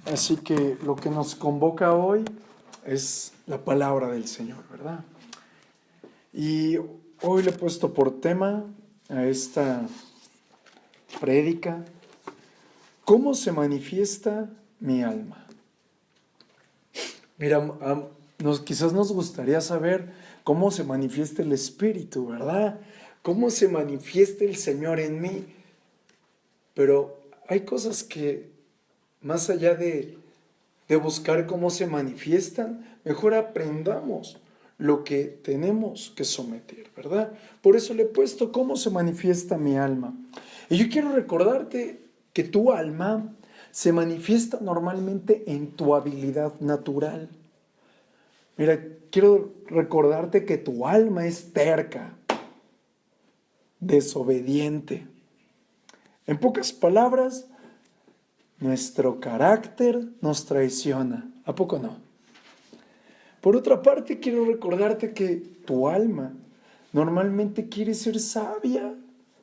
Así que lo que nos convoca hoy es la palabra del Señor, ¿verdad? Y hoy le he puesto por tema a esta prédica, ¿cómo se manifiesta mi alma? Mira, quizás nos gustaría saber cómo se manifiesta el Espíritu, ¿verdad? ¿Cómo se manifiesta el Señor en mí? Pero hay cosas que, más allá de buscar cómo se manifiestan, mejor aprendamos lo que tenemos que someter, ¿verdad? Por eso le he puesto cómo se manifiesta mi alma. Y yo quiero recordarte que tu alma se manifiesta normalmente en tu habilidad natural. Mira, quiero recordarte que tu alma es terca, desobediente. En pocas palabras, nuestro carácter nos traiciona. ¿A poco no? Por otra parte, quiero recordarte que tu alma normalmente quiere ser sabia,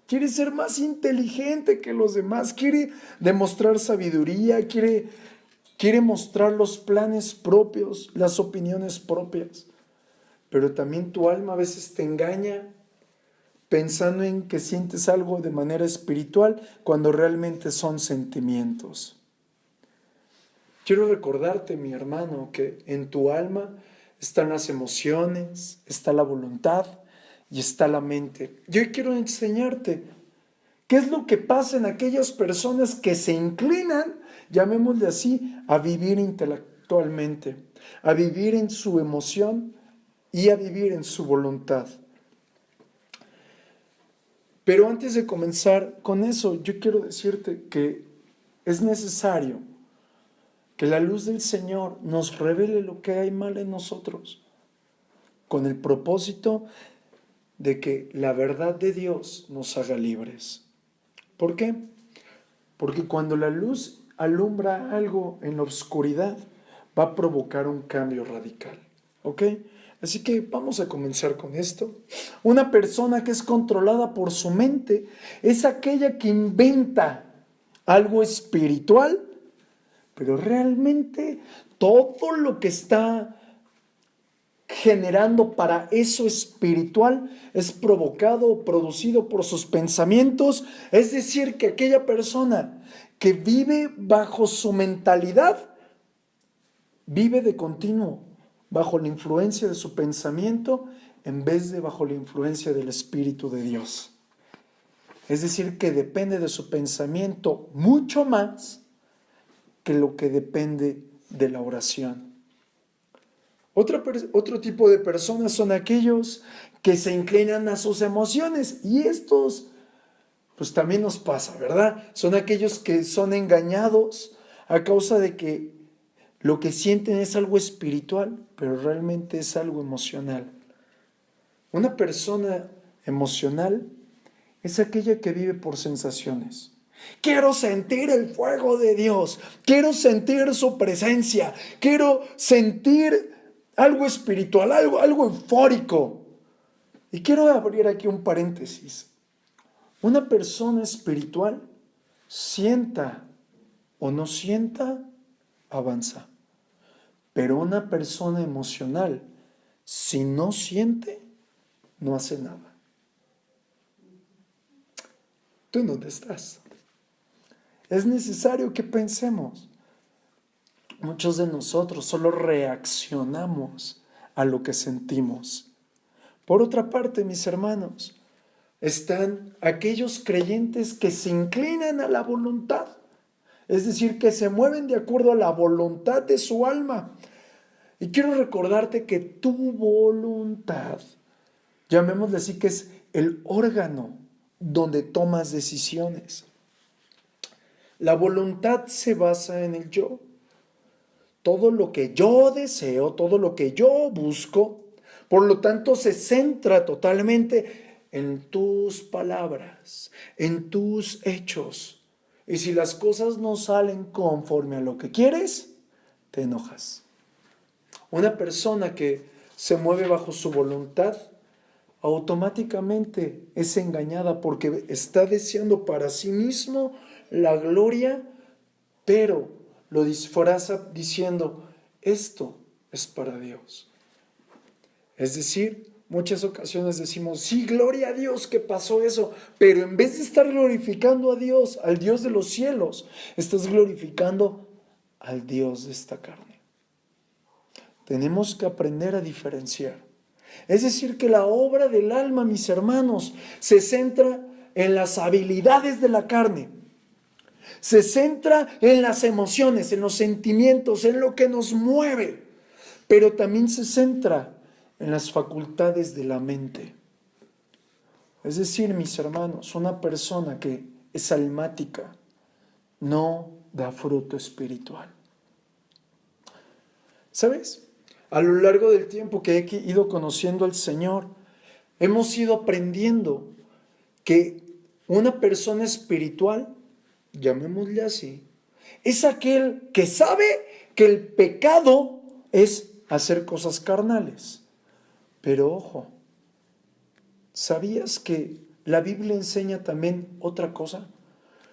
quiere ser más inteligente que los demás, quiere demostrar sabiduría, quiere mostrar los planes propios, las opiniones propias. Pero también tu alma a veces te engaña pensando en que sientes algo de manera espiritual cuando realmente son sentimientos. Quiero recordarte, mi hermano, que en tu alma están las emociones, está la voluntad y está la mente. Yo hoy quiero enseñarte qué es lo que pasa en aquellas personas que se inclinan, llamémosle así, a vivir intelectualmente, a vivir en su emoción y a vivir en su voluntad. Pero antes de comenzar con eso, yo quiero decirte que es necesario que la luz del Señor nos revele lo que hay mal en nosotros, con el propósito de que la verdad de Dios nos haga libres. ¿Por qué? Porque cuando la luz alumbra algo en la oscuridad, va a provocar un cambio radical. ¿Ok? Así que vamos a comenzar con esto. Una persona que es controlada por su mente es aquella que inventa algo espiritual, pero realmente todo lo que está generando para eso espiritual es provocado o producido por sus pensamientos. Es decir, que aquella persona que vive bajo su mentalidad, vive de continuo bajo la influencia de su pensamiento en vez de bajo la influencia del Espíritu de Dios. Es decir, que depende de su pensamiento mucho más que lo que depende de la oración. Otro tipo de personas son aquellos que se inclinan a sus emociones, y estos pues también nos pasa, ¿verdad? Son aquellos que son engañados a causa de que lo que sienten es algo espiritual, pero realmente es algo emocional. Una persona emocional es aquella que vive por sensaciones. Quiero sentir el fuego de Dios, quiero sentir su presencia, quiero sentir algo espiritual, algo eufórico. Y quiero abrir aquí un paréntesis. Una persona espiritual, sienta o no sienta, avanza. Pero una persona emocional, si no siente, no hace nada. ¿Tú en dónde estás? Es necesario que pensemos. Muchos de nosotros solo reaccionamos a lo que sentimos. Por otra parte, mis hermanos, están aquellos creyentes que se inclinan a la voluntad, es decir, que se mueven de acuerdo a la voluntad de su alma. Y quiero recordarte que tu voluntad, llamémosle así, que es el órgano donde tomas decisiones. La voluntad se basa en el yo. Todo lo que yo deseo, todo lo que yo busco, por lo tanto se centra totalmente en tus palabras, en tus hechos. Y si las cosas no salen conforme a lo que quieres, te enojas. Una persona que se mueve bajo su voluntad, automáticamente es engañada porque está deseando para sí mismo la gloria, pero lo disfraza diciendo, esto es para Dios. Es decir, muchas ocasiones decimos, sí, gloria a Dios que pasó eso, pero en vez de estar glorificando a Dios, al Dios de los cielos, estás glorificando al Dios de esta carne. Tenemos que aprender a diferenciar. Es decir, que la obra del alma, mis hermanos, se centra en las habilidades de la carne. Se centra en las emociones, en los sentimientos, en lo que nos mueve. Pero también se centra en las facultades de la mente. Es decir, mis hermanos, una persona que es almática no da fruto espiritual. ¿Sabes? A lo largo del tiempo que he ido conociendo al Señor, hemos ido aprendiendo que una persona espiritual, llamémosle así, es aquel que sabe que el pecado es hacer cosas carnales. Pero ojo, ¿sabías que la Biblia enseña también otra cosa?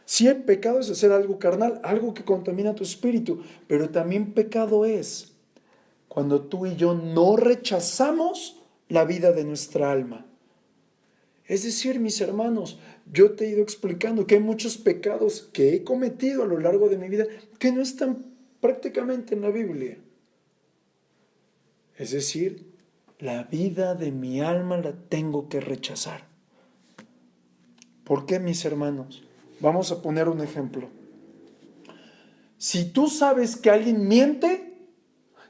Sí, el pecado es hacer algo carnal, algo que contamina tu espíritu, pero también pecado es cuando tú y yo no rechazamos la vida de nuestra alma. Es decir, mis hermanos, yo te he ido explicando que hay muchos pecados que he cometido a lo largo de mi vida que no están prácticamente en la Biblia. Es decir, la vida de mi alma la tengo que rechazar. ¿Por qué, mis hermanos? Vamos a poner un ejemplo. Si tú sabes que alguien miente,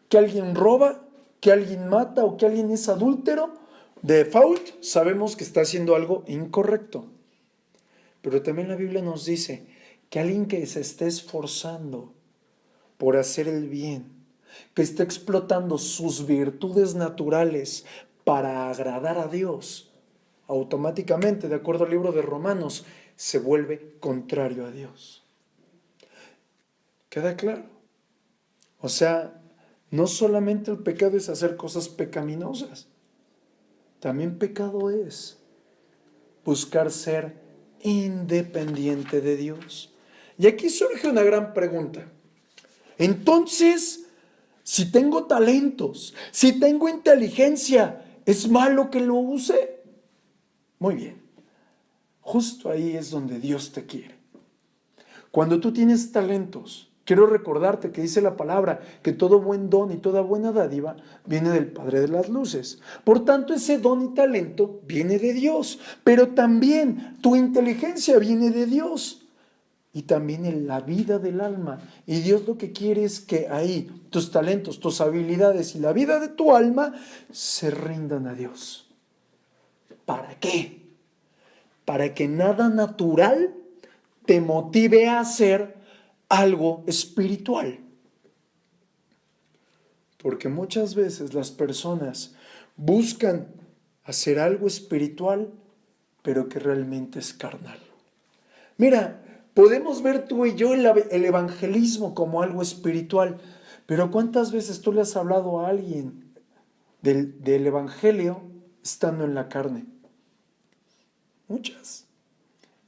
que alguien roba, que alguien mata o que alguien es adúltero, de default sabemos que está haciendo algo incorrecto. Pero también la Biblia nos dice que alguien que se esté esforzando por hacer el bien, que esté explotando sus virtudes naturales para agradar a Dios, automáticamente, de acuerdo al libro de Romanos, se vuelve contrario a Dios. ¿Queda claro? O sea, no solamente el pecado es hacer cosas pecaminosas, también pecado es buscar ser independiente de Dios. Y aquí surge una gran pregunta. Entonces, si tengo talentos, si tengo inteligencia, ¿es malo que lo use? Muy bien. Justo ahí es donde Dios te quiere. Cuando tú tienes talentos, quiero recordarte que dice la palabra que todo buen don y toda buena dádiva viene del Padre de las luces. Por tanto, ese don y talento viene de Dios, pero también tu inteligencia viene de Dios y también en la vida del alma. Y Dios lo que quiere es que ahí tus talentos, tus habilidades y la vida de tu alma se rindan a Dios. ¿Para qué? Para que nada natural te motive a hacer algo espiritual. Porque muchas veces las personas buscan hacer algo espiritual, pero que realmente es carnal. Mira, podemos ver tú y yo el evangelismo como algo espiritual, pero ¿cuántas veces tú le has hablado a alguien del evangelio estando en la carne? Muchas.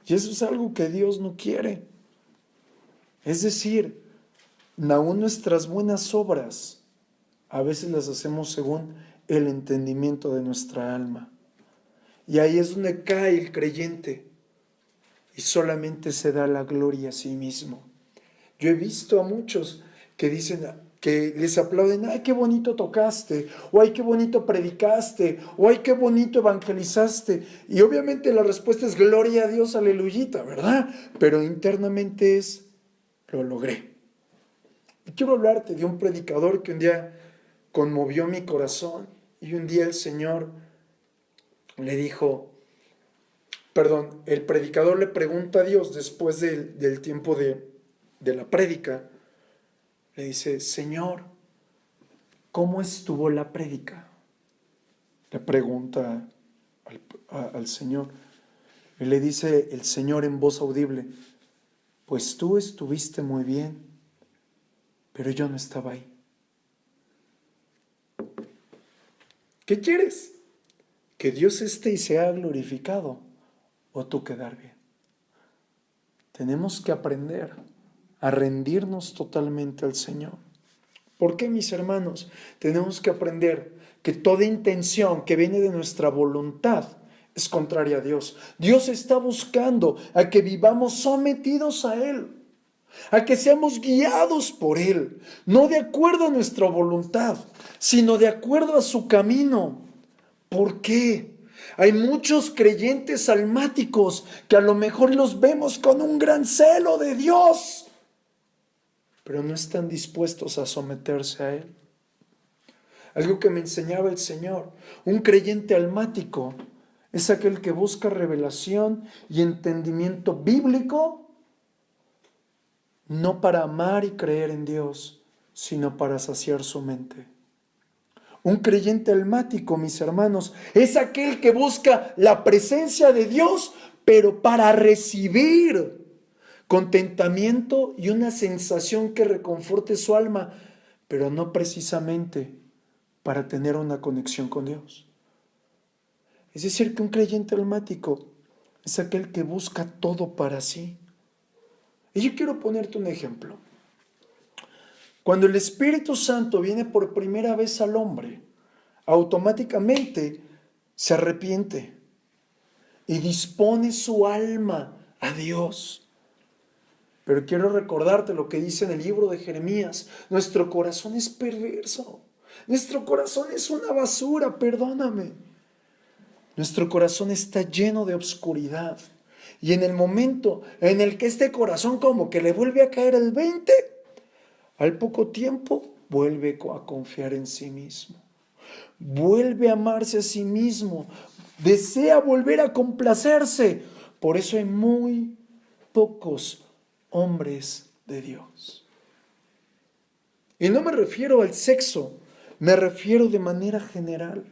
Y eso es algo que Dios no quiere. Es decir, aún nuestras buenas obras a veces las hacemos según el entendimiento de nuestra alma. Y ahí es donde cae el creyente y solamente se da la gloria a sí mismo. Yo he visto a muchos que dicen, que les aplauden, ay, qué bonito tocaste, o ay, qué bonito predicaste, o ay, qué bonito evangelizaste. Y obviamente la respuesta es gloria a Dios, aleluyita, ¿verdad? Pero internamente es, lo logré. Y quiero hablarte de un predicador que un día conmovió mi corazón y un día el Señor le dijo, el predicador le pregunta a Dios después del tiempo de la prédica, le dice, Señor, ¿cómo estuvo la prédica? Le pregunta al Señor. Y le dice el Señor en voz audible, pues tú estuviste muy bien, pero yo no estaba ahí. ¿Qué quieres? ¿Que Dios esté y sea glorificado o tú quedar bien? Tenemos que aprender a rendirnos totalmente al Señor. ¿Por qué, mis hermanos? Tenemos que aprender que toda intención que viene de nuestra voluntad es contraria a Dios. Dios está buscando a que vivamos sometidos a Él, a que seamos guiados por Él, no de acuerdo a nuestra voluntad, sino de acuerdo a su camino. ¿Por qué? Hay muchos creyentes almáticos que a lo mejor los vemos con un gran celo de Dios, pero no están dispuestos a someterse a Él. Algo que me enseñaba el Señor, un creyente almático es aquel que busca revelación y entendimiento bíblico, no para amar y creer en Dios, sino para saciar su mente. Un creyente almático, mis hermanos, es aquel que busca la presencia de Dios, pero para recibir contentamiento y una sensación que reconforte su alma, pero no precisamente para tener una conexión con Dios. Es decir, que un creyente almático es aquel que busca todo para sí. Y yo quiero ponerte un ejemplo. Cuando el Espíritu Santo viene por primera vez al hombre, automáticamente se arrepiente y dispone su alma a Dios. Pero quiero recordarte lo que dice en el libro de Jeremías. Nuestro corazón es perverso. Nuestro corazón es una basura, perdóname. Nuestro corazón está lleno de obscuridad. Y en el momento en el que este corazón como que le vuelve a caer el 20, al poco tiempo vuelve a confiar en sí mismo. Vuelve a amarse a sí mismo. Desea volver a complacerse. Por eso hay muy pocos hombres de Dios. Y no me refiero al sexo, me refiero de manera general.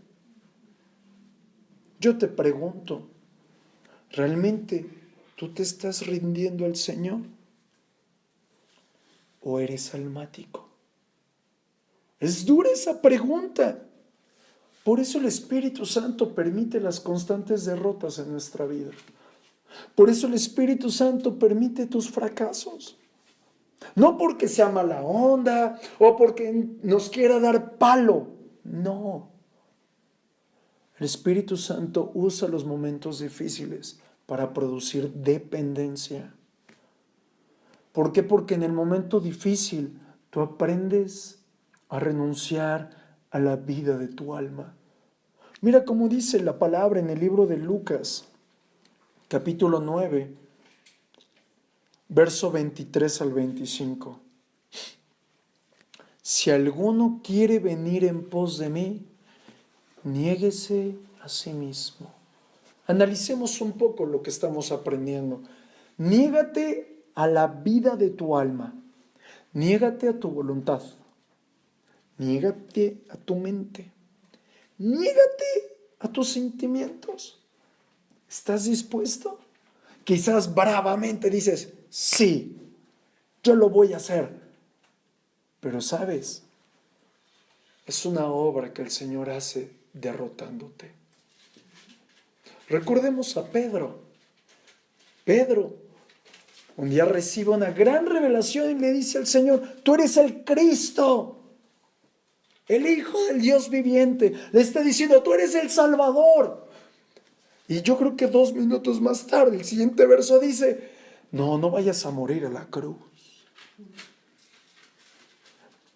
Yo te pregunto, ¿realmente tú te estás rindiendo al Señor? ¿O eres almático? Es dura esa pregunta. Por eso el Espíritu Santo permite las constantes derrotas en nuestra vida. Por eso el Espíritu Santo permite tus fracasos. No porque sea mala onda o porque nos quiera dar palo. No. El Espíritu Santo usa los momentos difíciles para producir dependencia. ¿Por qué? Porque en el momento difícil tú aprendes a renunciar a la vida de tu alma. Mira cómo dice la palabra en el libro de Lucas, capítulo 9, verso 23 al 25. Si alguno quiere venir en pos de mí, niéguese a sí mismo. Analicemos un poco lo que estamos aprendiendo. Niégate a la vida de tu alma. Niégate a tu voluntad. Niégate a tu mente. Niégate a tus sentimientos. ¿Estás dispuesto? Quizás bravamente dices, sí, yo lo voy a hacer. Pero sabes, es una obra que el Señor hace derrotándote. Recordemos a Pedro. Pedro un día recibe una gran revelación y le dice al Señor, tú eres el Cristo, el Hijo del Dios viviente. Le está diciendo, tú eres el Salvador. Y yo creo que 2 minutos más tarde, el siguiente verso dice, no vayas a morir a la cruz.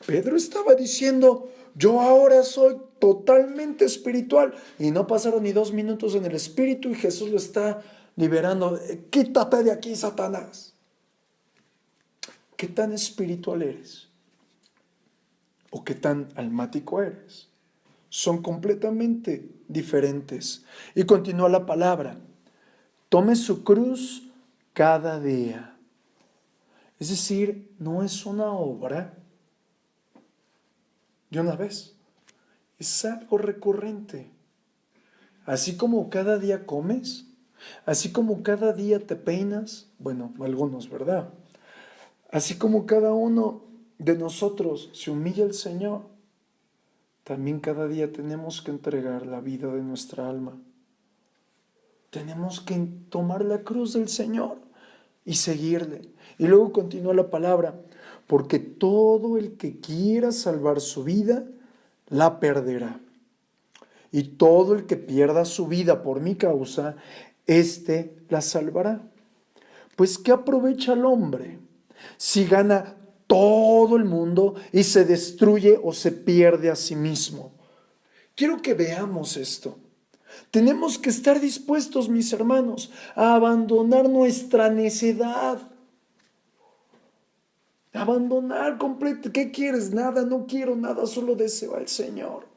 Pedro estaba diciendo, yo ahora soy totalmente espiritual. Y no pasaron ni 2 minutos en el espíritu y Jesús lo está liberando. Quítate de aquí, Satanás. ¿Qué tan espiritual eres? ¿O qué tan almático eres? Son completamente diferentes. Y continúa la palabra. Tome su cruz cada día. Es decir, no es una obra de una vez. Es algo recurrente. Así como cada día comes, así como cada día te peinas, bueno, algunos, ¿verdad? Así como cada uno de nosotros se humilla al Señor, también cada día tenemos que entregar la vida de nuestra alma. Tenemos que tomar la cruz del Señor y seguirle. Y luego continúa la palabra, porque todo el que quiera salvar su vida, la perderá. Y todo el que pierda su vida por mi causa, éste la salvará. Pues ¿qué aprovecha el hombre si gana todo el mundo y se destruye o se pierde a sí mismo? Quiero que veamos esto. Tenemos que estar dispuestos, mis hermanos, a abandonar nuestra necedad. Abandonar completo. ¿Qué quieres? Nada, no quiero nada, solo deseo al Señor.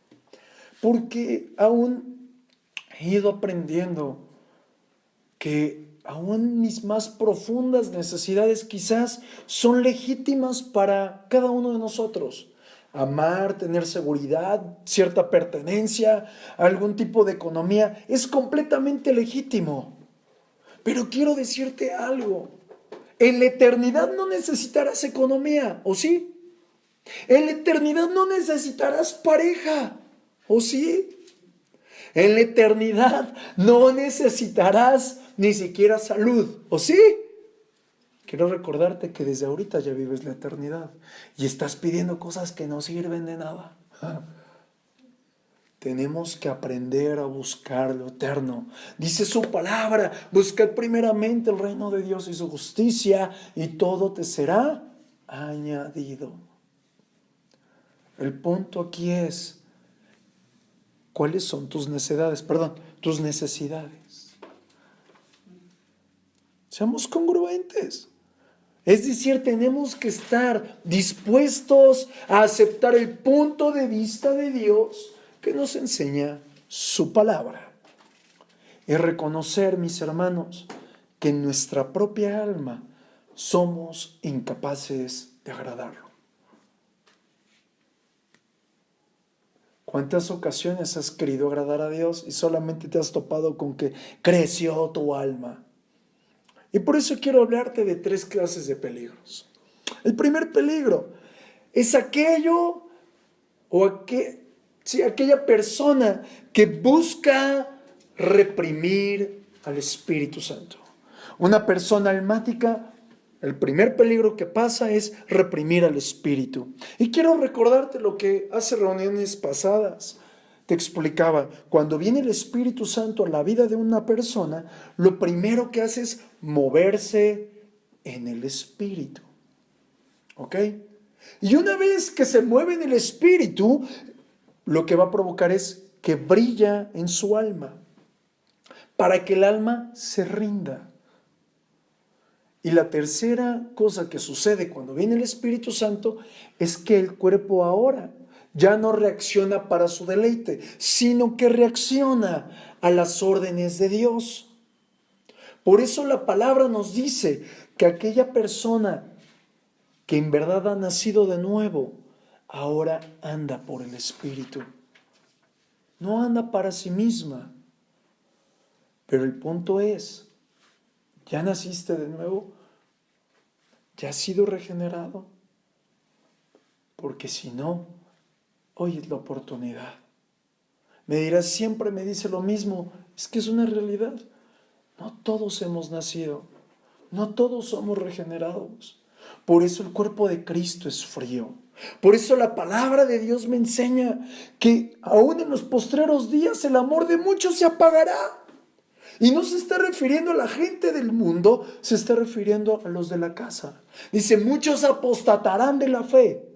Porque aún he ido aprendiendo que aún mis más profundas necesidades quizás son legítimas para cada uno de nosotros. Amar, tener seguridad, cierta pertenencia, algún tipo de economía, es completamente legítimo. Pero quiero decirte algo. En la eternidad no necesitarás economía, ¿o sí? En la eternidad no necesitarás pareja, ¿o sí? En la eternidad no necesitarás ni siquiera salud, ¿o sí? Quiero recordarte que desde ahorita ya vives la eternidad y estás pidiendo cosas que no sirven de nada. Tenemos que aprender a buscar lo eterno. Dice su palabra, buscad primeramente el reino de Dios y su justicia y todo te será añadido. El punto aquí es, ¿cuáles son tus necesidades? Tus necesidades. Seamos congruentes. Es decir, tenemos que estar dispuestos a aceptar el punto de vista de Dios que nos enseña su palabra. Y reconocer, mis hermanos, que en nuestra propia alma somos incapaces de agradarlo. ¿Cuántas ocasiones has querido agradar a Dios y solamente te has topado con que creció tu alma? Y por eso quiero hablarte de 3 clases de peligros. El primer peligro es aquello o aquella persona que busca reprimir al Espíritu Santo. Una persona almática, el primer peligro que pasa es reprimir al Espíritu. Y quiero recordarte lo que hace reuniones pasadas te explicaba. Cuando viene el Espíritu Santo a la vida de una persona, lo primero que hace es moverse en el Espíritu. ¿Ok? Y una vez que se mueve en el Espíritu, lo que va a provocar es que brilla en su alma, para que el alma se rinda. Y la tercera cosa que sucede cuando viene el Espíritu Santo es que el cuerpo ahora ya no reacciona para su deleite, sino que reacciona a las órdenes de Dios. Por eso la palabra nos dice que aquella persona que en verdad ha nacido de nuevo, ahora anda por el Espíritu. No anda para sí misma. Pero el punto es, ¿ya naciste de nuevo? ¿Ya has sido regenerado? Porque si no, hoy es la oportunidad. Me dirás, siempre me dice lo mismo. Es que es una realidad. No todos hemos nacido. No todos somos regenerados. Por eso el cuerpo de Cristo es frío. Por eso la palabra de Dios me enseña que aún en los postreros días el amor de muchos se apagará. Y no se está refiriendo a la gente del mundo, se está refiriendo a los de la casa. Dice, muchos apostatarán de la fe.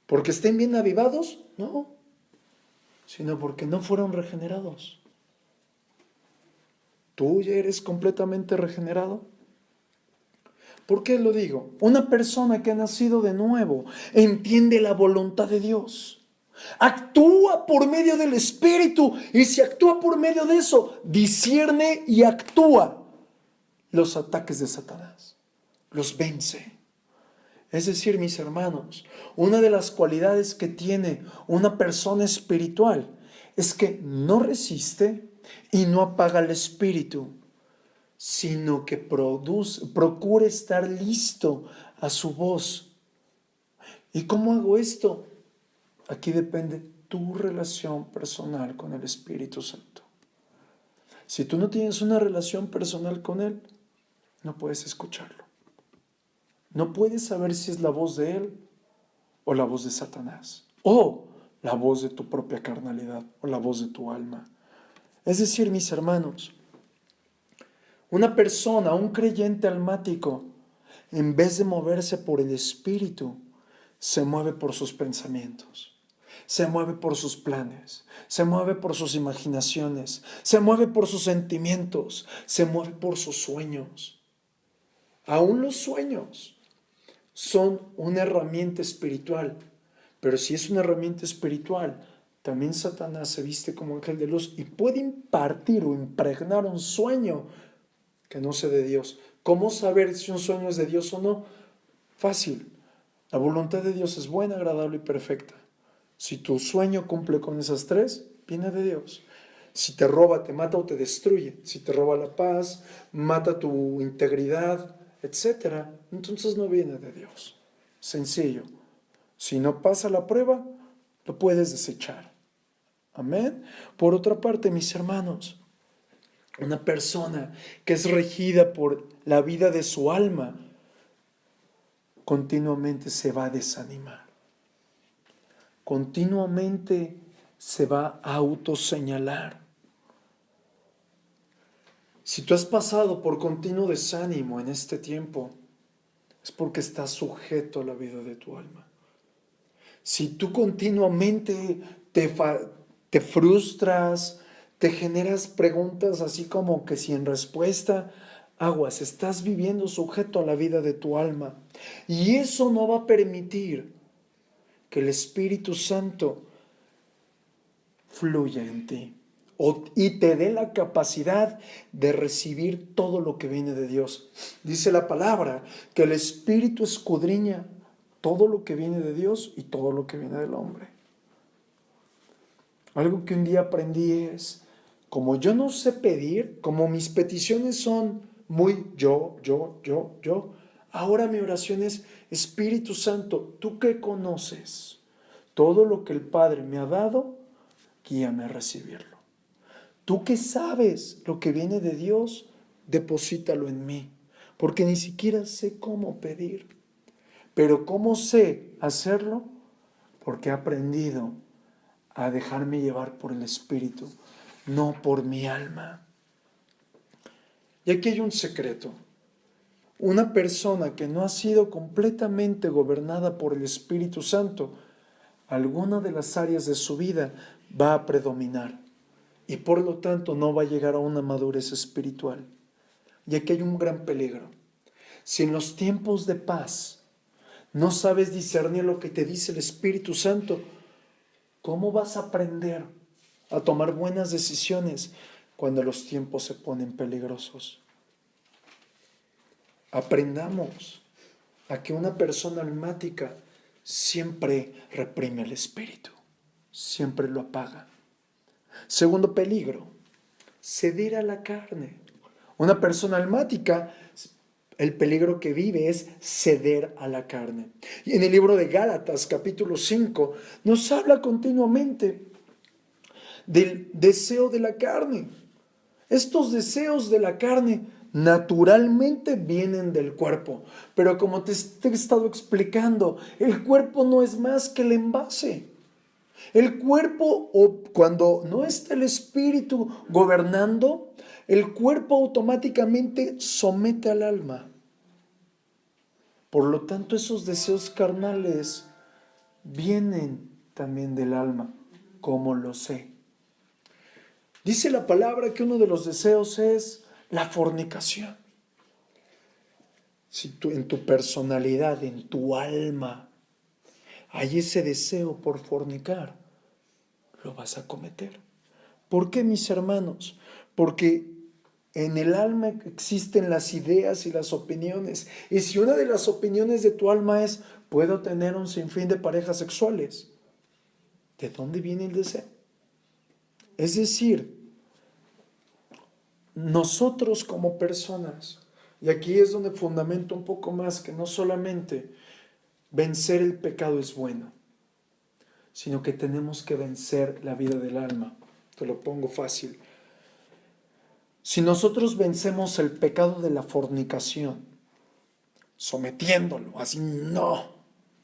¿Porque estén bien avivados? No, sino porque no fueron regenerados. ¿Tú ya eres completamente regenerado? ¿Por qué lo digo? Una persona que ha nacido de nuevo entiende la voluntad de Dios. Actúa por medio del Espíritu y si actúa por medio de eso, discierne y actúa los ataques de Satanás. Los vence. Es decir, mis hermanos, una de las cualidades que tiene una persona espiritual es que no resiste y no apaga el espíritu, sino que procura estar listo a su voz. ¿Y cómo hago esto? Aquí depende tu relación personal con el Espíritu Santo. Si tú no tienes una relación personal con Él, no puedes escucharlo. no puedes saber si es la voz de Él o la voz de Satanás, o la voz de tu propia carnalidad, o la voz de tu alma. Es decir, mis hermanos, una persona, un creyente almático, en vez de moverse por el Espíritu, se mueve por sus pensamientos, se mueve por sus planes, se mueve por sus imaginaciones, se mueve por sus sentimientos, se mueve por sus sueños. Aún los sueños son una herramienta espiritual, pero si es una herramienta espiritual, también Satanás se viste como ángel de luz y puede impartir o impregnar un sueño que no sea de Dios. ¿Cómo saber si un sueño es de Dios o no? Fácil. La voluntad de Dios es buena, agradable y perfecta. Si tu sueño cumple con esas tres, viene de Dios. Si te roba, te mata o te destruye. Si te roba la paz, mata tu integridad, etc., entonces no viene de Dios. Sencillo. Si no pasa la prueba, lo puedes desechar. Amén. Por otra parte, mis hermanos, una persona que es regida por la vida de su alma, continuamente se va a desanimar. Continuamente se va a autoseñalar. Si tú has pasado por continuo desánimo en este tiempo, es porque estás sujeto a la vida de tu alma. Si tú continuamente te frustras, te generas preguntas así como que sin respuesta, aguas, estás viviendo sujeto a la vida de tu alma. Y eso no va a permitir que el Espíritu Santo fluya en ti y te dé la capacidad de recibir todo lo que viene de Dios. Dice la palabra que el Espíritu escudriña todo lo que viene de Dios y todo lo que viene del hombre. Algo que un día aprendí es, como yo no sé pedir, como mis peticiones son muy yo, ahora mi oración es, Espíritu Santo, tú que conoces todo lo que el Padre me ha dado, guíame a recibirlo. Tú que sabes lo que viene de Dios, deposítalo en mí, porque ni siquiera sé cómo pedir. Pero ¿cómo sé hacerlo? Porque he aprendido a dejarme llevar por el Espíritu, no por mi alma. Y aquí hay un secreto. Una persona que no ha sido completamente gobernada por el Espíritu Santo, alguna de las áreas de su vida va a predominar y por lo tanto no va a llegar a una madurez espiritual. Y aquí hay un gran peligro. Si en los tiempos de paz no sabes discernir lo que te dice el Espíritu Santo, ¿cómo vas a aprender a tomar buenas decisiones cuando los tiempos se ponen peligrosos? Aprendamos a que una persona almática siempre reprime el espíritu, siempre lo apaga. Segundo peligro, ceder a la carne. Una persona almática, el peligro que vive es ceder a la carne. Y en el libro de Gálatas, capítulo 5, nos habla continuamente del deseo de la carne. Estos deseos de la carne naturalmente vienen del cuerpo, pero como te he estado explicando, el cuerpo no es más que el envase. El cuerpo, cuando no está el espíritu gobernando, el cuerpo automáticamente somete al alma. Por lo tanto, esos deseos carnales vienen también del alma. ¿Cómo lo sé? Dice la palabra que uno de los deseos es la fornicación. Si tú en tu personalidad, en tu alma, hay ese deseo por fornicar, lo vas a cometer. ¿Por qué, mis hermanos? Porque en el alma existen las ideas y las opiniones. Y si una de las opiniones de tu alma es, puedo tener un sinfín de parejas sexuales, ¿de dónde viene el deseo? Es decir, nosotros como personas, y aquí es donde fundamento un poco más que no solamente vencer el pecado es bueno, sino que tenemos que vencer la vida del alma. Te lo pongo fácil. Si nosotros vencemos el pecado de la fornicación, sometiéndolo, así no,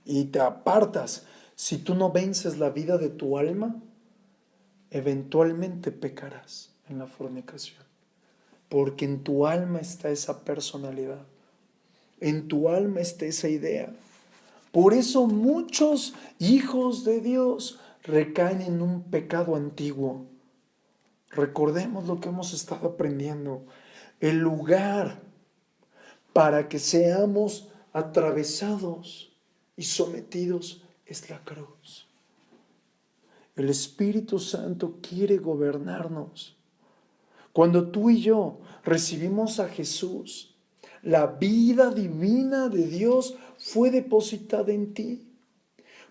y te apartas. Si tú no vences la vida de tu alma, eventualmente pecarás en la fornicación, porque en tu alma está esa personalidad, en tu alma está esa idea. Por eso muchos hijos de Dios recaen en un pecado antiguo. Recordemos lo que hemos estado aprendiendo. El lugar para que seamos atravesados y sometidos es la cruz. El Espíritu Santo quiere gobernarnos. Cuando tú y yo recibimos a Jesús, la vida divina de Dios fue depositada en ti.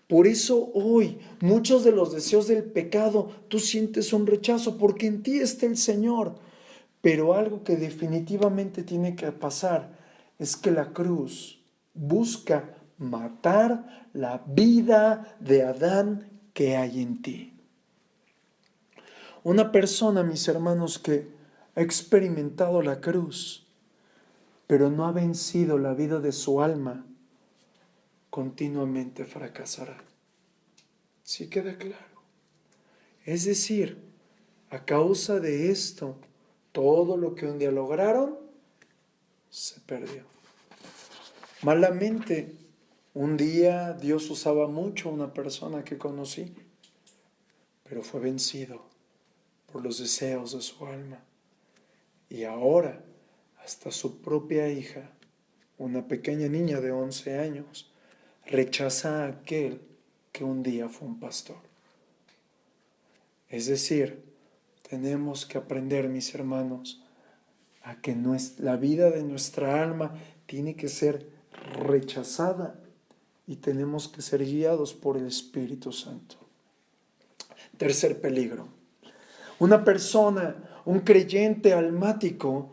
Por eso hoy muchos de los deseos del pecado tú sientes un rechazo porque en ti está el Señor. Pero algo que definitivamente tiene que pasar es que la cruz busca matar la vida de Adán que hay en ti. Una persona, mis hermanos, que ha experimentado la cruz, pero no ha vencido la vida de su alma, continuamente fracasará. ¿Sí queda claro? Es decir, a causa de esto, todo lo que un día lograron se perdió. Malamente, un día Dios usaba mucho a una persona que conocí, pero fue vencido por los deseos de su alma. Y ahora, hasta su propia hija, una pequeña niña de 11 años, rechaza a aquel que un día fue un pastor. Es decir, tenemos que aprender, mis hermanos, a que la vida de nuestra alma tiene que ser rechazada y tenemos que ser guiados por el Espíritu Santo. Tercer peligro. Una persona, un creyente almático,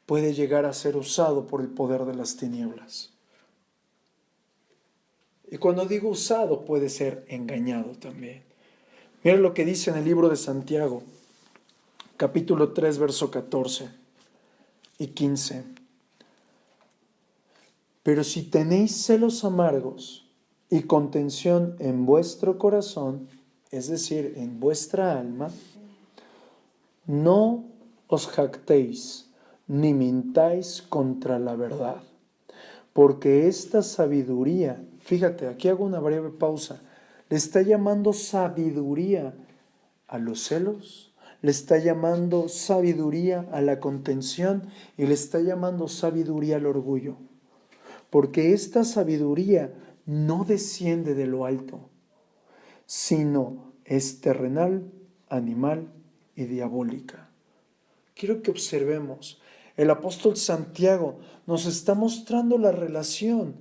puede llegar a ser usado por el poder de las tinieblas. Y cuando digo usado, puede ser engañado también. Mira lo que dice en el libro de Santiago, capítulo 3, verso 14 y 15. Pero si tenéis celos amargos y contención en vuestro corazón, es decir, en vuestra alma, no os jactéis ni mintáis contra la verdad, porque esta sabiduría, fíjate, aquí hago una breve pausa, le está llamando sabiduría a los celos, le está llamando sabiduría a la contención y le está llamando sabiduría al orgullo, porque esta sabiduría no desciende de lo alto, sino es terrenal, animal y diabólica. Quiero que observemos, el apóstol Santiago nos está mostrando la relación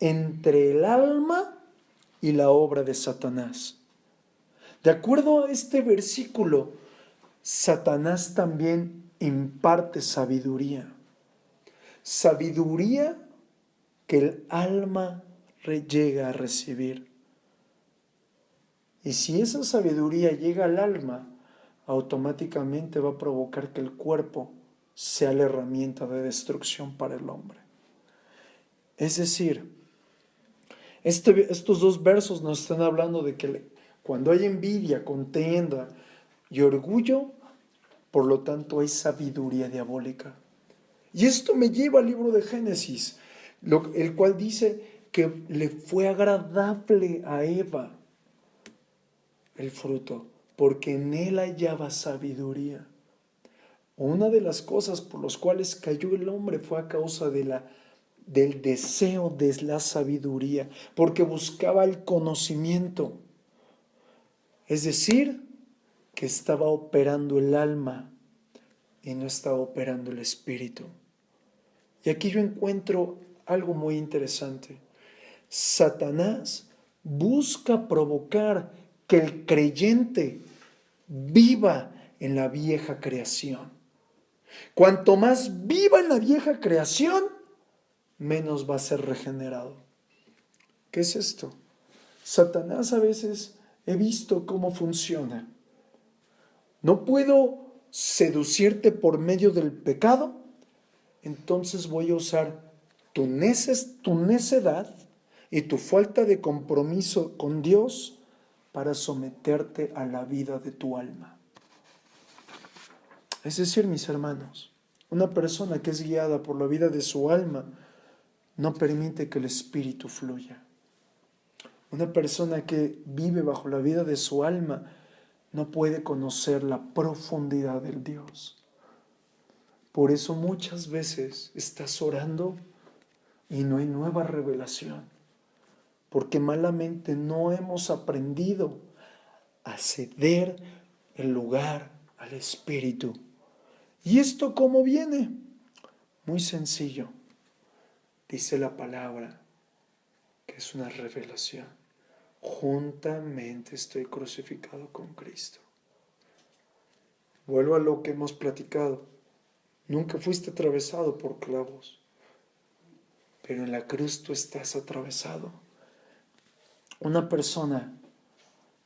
entre el alma y la obra de Satanás. De acuerdo a este versículo, Satanás también imparte sabiduría. Sabiduría que el alma llega a recibir. Y si esa sabiduría llega al alma, automáticamente va a provocar que el cuerpo sea la herramienta de destrucción para el hombre. Es decir, estos dos versos nos están hablando de que cuando hay envidia, contienda y orgullo, por lo tanto hay sabiduría diabólica. Y esto me lleva al libro de Génesis, el cual dice que le fue agradable a Eva el fruto, porque en él hallaba sabiduría. Una de las cosas por las cuales cayó el hombre fue a causa del deseo de la sabiduría, porque buscaba el conocimiento. Es decir, que estaba operando el alma y no estaba operando el espíritu. Y aquí yo encuentro algo muy interesante. Satanás busca provocar que el creyente viva en la vieja creación. Cuanto más viva en la vieja creación, menos va a ser regenerado. ¿Qué es esto? Satanás a veces he visto cómo funciona. No puedo seducirte por medio del pecado, entonces voy a usar tu necedad y tu falta de compromiso con Dios para someterte a la vida de tu alma. Es decir, mis hermanos, una persona que es guiada por la vida de su alma no permite que el Espíritu fluya. Una persona que vive bajo la vida de su alma no puede conocer la profundidad del Dios. Por eso muchas veces estás orando y no hay nueva revelación, porque malamente no hemos aprendido a ceder el lugar al Espíritu. ¿Y esto cómo viene? Muy sencillo. Dice la palabra que es una revelación. Juntamente estoy crucificado con Cristo. Vuelvo a lo que hemos platicado. Nunca fuiste atravesado por clavos, pero en la cruz tú estás atravesado. Una persona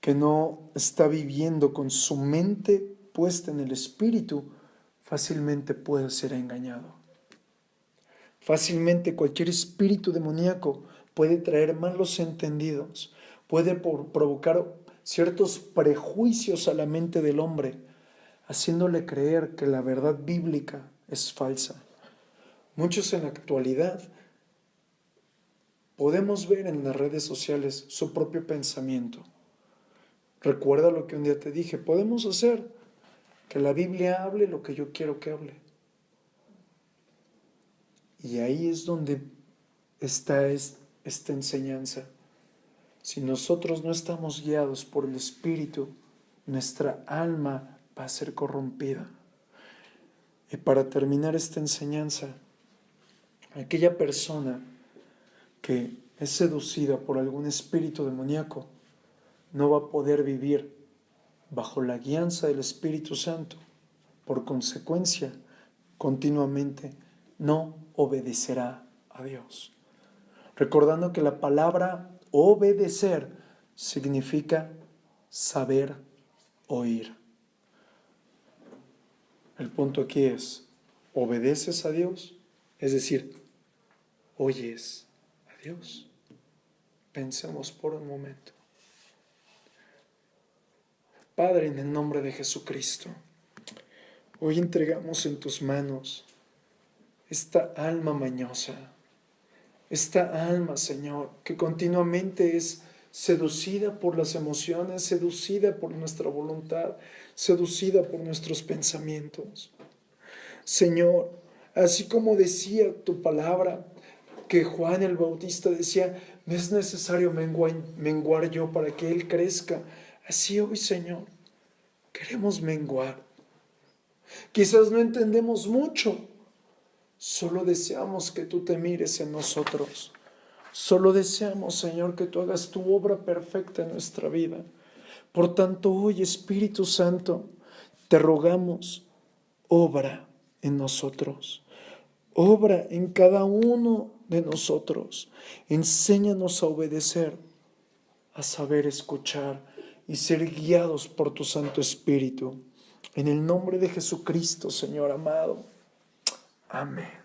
que no está viviendo con su mente puesta en el Espíritu, fácilmente puede ser engañado. Fácilmente cualquier espíritu demoníaco puede traer malos entendidos, puede provocar ciertos prejuicios a la mente del hombre, haciéndole creer que la verdad bíblica es falsa. Muchos en la actualidad podemos ver en las redes sociales su propio pensamiento. Recuerda lo que un día te dije, podemos hacer que la Biblia hable lo que yo quiero que hable. Y ahí es donde está esta enseñanza. Si nosotros no estamos guiados por el Espíritu, nuestra alma va a ser corrompida. Y para terminar esta enseñanza, aquella persona que es seducida por algún espíritu demoníaco no va a poder vivir bajo la guianza del Espíritu Santo. Por consecuencia, continuamente no obedecerá a Dios. Recordando que la palabra obedecer significa saber oír. El punto aquí es, ¿obedeces a Dios? Es decir, ¿oyes a Dios? Pensemos por un momento. Padre, en el nombre de Jesucristo, hoy entregamos en tus manos esta alma mañosa, esta alma, Señor, que continuamente es seducida por las emociones, seducida por nuestra voluntad, seducida por nuestros pensamientos. Señor, así como decía tu palabra, que Juan el Bautista decía, no es necesario menguar yo para que Él crezca. Así hoy, Señor, queremos menguar. Quizás no entendemos mucho, solo deseamos que tú te mires en nosotros. Solo deseamos, Señor, que tú hagas tu obra perfecta en nuestra vida. Por tanto, hoy, Espíritu Santo, te rogamos, obra en nosotros. Obra en cada uno de nosotros. Enséñanos a obedecer, a saber escuchar y ser guiados por tu Santo Espíritu. En el nombre de Jesucristo, Señor amado. Amén.